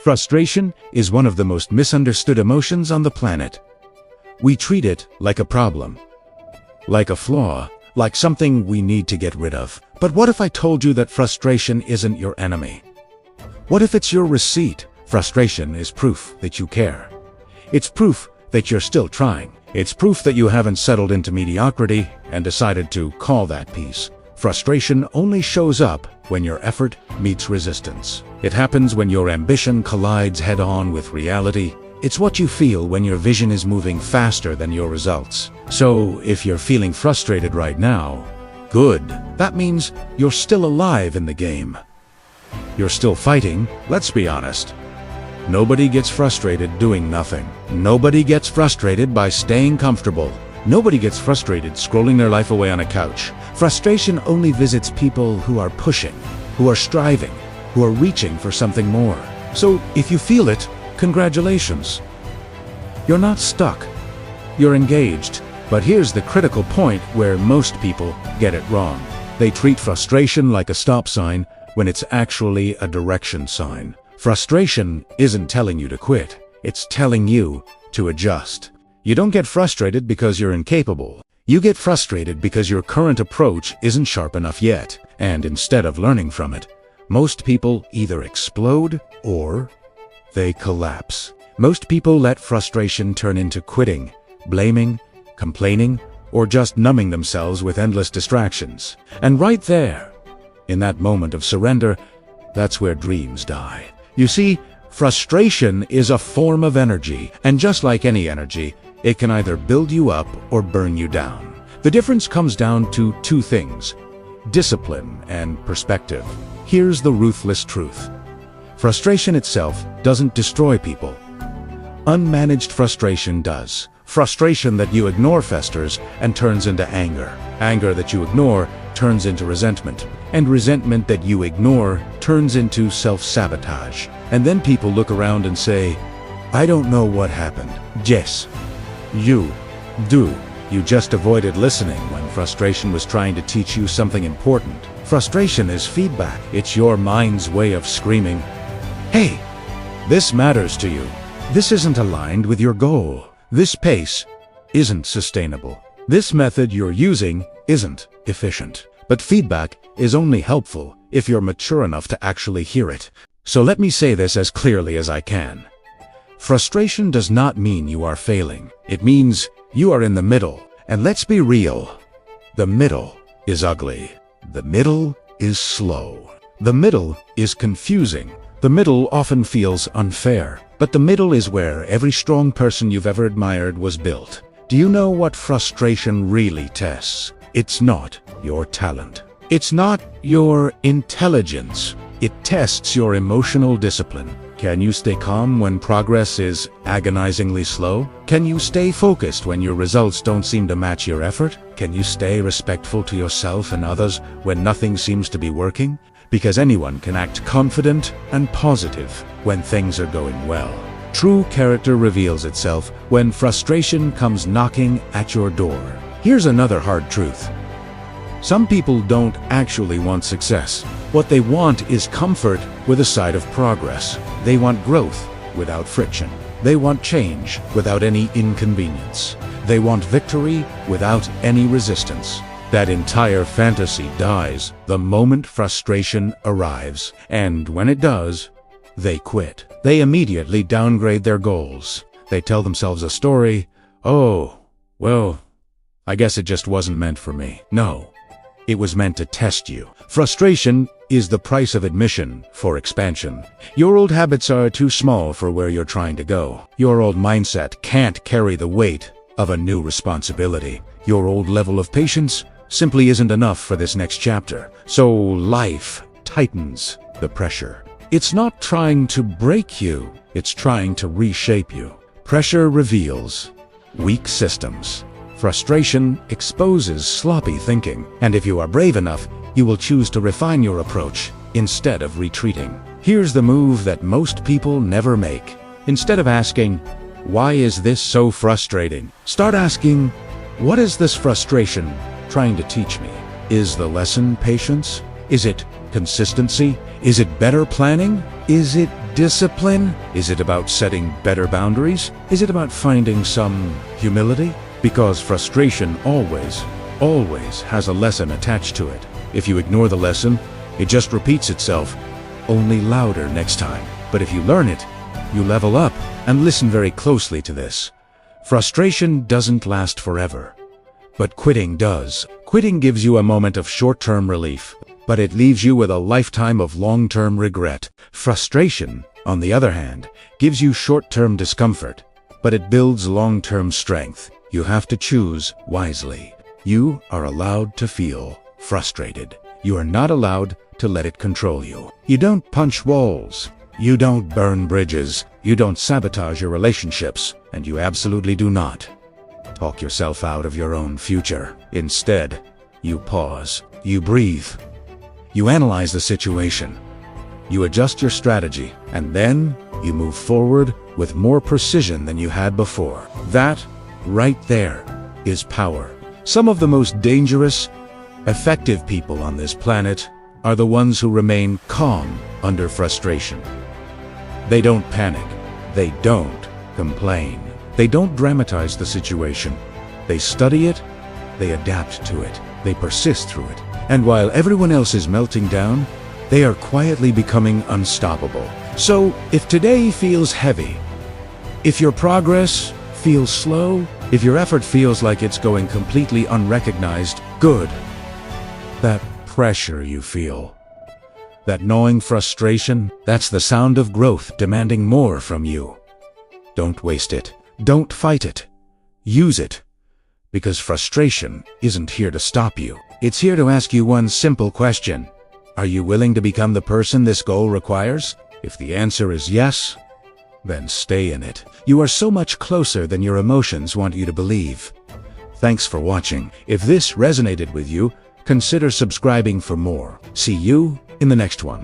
Frustration is one of the most misunderstood emotions on the planet. We treat it like a problem, like a flaw, like something we need to get rid of. But what if I told you that frustration isn't your enemy? What if it's your receipt? Frustration is proof that you care. It's proof that you're still trying. It's proof that you haven't settled into mediocrity and decided to call that peace. Frustration only shows up when your effort meets resistance. It happens when your ambition collides head-on with reality. It's what you feel when your vision is moving faster than your results. So, if you're feeling frustrated right now, good. That means you're still alive in the game. You're still fighting. Let's be honest. Nobody gets frustrated doing nothing. Nobody gets frustrated by staying comfortable. Nobody gets frustrated scrolling their life away on a couch. Frustration only visits people who are pushing, who are striving, who are reaching for something more. So, if you feel it, congratulations. You're not stuck. You're engaged. But here's the critical point where most people get it wrong. They treat frustration like a stop sign when it's actually a direction sign. Frustration isn't telling you to quit. It's telling you to adjust. You don't get frustrated because you're incapable. You get frustrated because your current approach isn't sharp enough yet. And instead of learning from it, most people either explode or they collapse. Most people let frustration turn into quitting, blaming, complaining, or just numbing themselves with endless distractions. And right there, in that moment of surrender, that's where dreams die. You see, frustration is a form of energy, and just like any energy, it can either build you up or burn you down. The difference comes down to two things: discipline and perspective. Here's the ruthless truth. Frustration itself doesn't destroy people. Unmanaged frustration does. Frustration that you ignore festers and turns into anger. Anger that you ignore turns into resentment. And resentment that you ignore turns into self-sabotage. And then people look around and say, "I don't know what happened." Yes, you do. You just avoided listening when frustration was trying to teach you something important. Frustration is feedback. It's your mind's way of screaming, "Hey, this matters to you. This isn't aligned with your goal. This pace isn't sustainable. This method you're using isn't efficient." But feedback is only helpful if you're mature enough to actually hear it. So let me say this as clearly as I can. Frustration does not mean you are failing. It means you are in the middle. And let's be real. The middle is ugly. The middle is slow. The middle is confusing. The middle often feels unfair. But the middle is where every strong person you've ever admired was built. Do you know what frustration really tests? It's not your talent. It's not your intelligence. It tests your emotional discipline. Can you stay calm when progress is agonizingly slow? Can you stay focused when your results don't seem to match your effort? Can you stay respectful to yourself and others when nothing seems to be working? Because anyone can act confident and positive when things are going well. True character reveals itself when frustration comes knocking at your door. Here's another hard truth. Some people don't actually want success. What they want is comfort with a side of progress. They want growth without friction. They want change without any inconvenience. They want victory without any resistance. That entire fantasy dies the moment frustration arrives. And when it does, they quit. They immediately downgrade their goals. They tell themselves a story. "Oh, well, I guess it just wasn't meant for me." No. It was meant to test you. Frustration is the price of admission for expansion. Your old habits are too small for where you're trying to go. Your old mindset can't carry the weight of a new responsibility. Your old level of patience simply isn't enough for this next chapter. So life tightens the pressure. It's not trying to break you, it's trying to reshape you. Pressure reveals weak systems. Frustration exposes sloppy thinking, and if you are brave enough, you will choose to refine your approach instead of retreating. Here's the move that most people never make. Instead of asking, "Why is this so frustrating?" start asking, "What is this frustration trying to teach me?" Is the lesson patience? Is it consistency? Is it better planning? Is it discipline? Is it about setting better boundaries? Is it about finding some humility? Because frustration always has a lesson attached to it. If you ignore the lesson, it just repeats itself, only louder next time. But if you learn it, you level up. And listen very closely to this. Frustration doesn't last forever, but quitting does. Quitting gives you a moment of short-term relief, but it leaves you with a lifetime of long-term regret. Frustration, on the other hand, gives you short-term discomfort, but it builds long-term strength. You have to choose wisely. You are allowed to feel frustrated. You are not allowed to let it control you. You don't punch walls. You don't burn bridges. You don't sabotage your relationships. And you absolutely do not talk yourself out of your own future. Instead, you pause. You breathe. You analyze the situation. You adjust your strategy. And then you move forward with more precision than you had before. That, right there, is power. Some of the most dangerous, effective people on this planet are the ones who remain calm under frustration. They don't panic. They don't complain. They don't dramatize the situation. They study it. They adapt to it. They persist through it. And while everyone else is melting down, they are quietly becoming unstoppable. So, if today feels heavy, if your progress feels slow, if your effort feels like it's going completely unrecognized, good. That pressure you feel, that gnawing frustration, that's the sound of growth demanding more from you. Don't waste it. Don't fight it. Use it. Because frustration isn't here to stop you. It's here to ask you one simple question. Are you willing to become the person this goal requires? If the answer is yes, then stay in it. You are so much closer than your emotions want you to believe. Thanks for watching. If this resonated with you, consider subscribing for more. See you in the next one.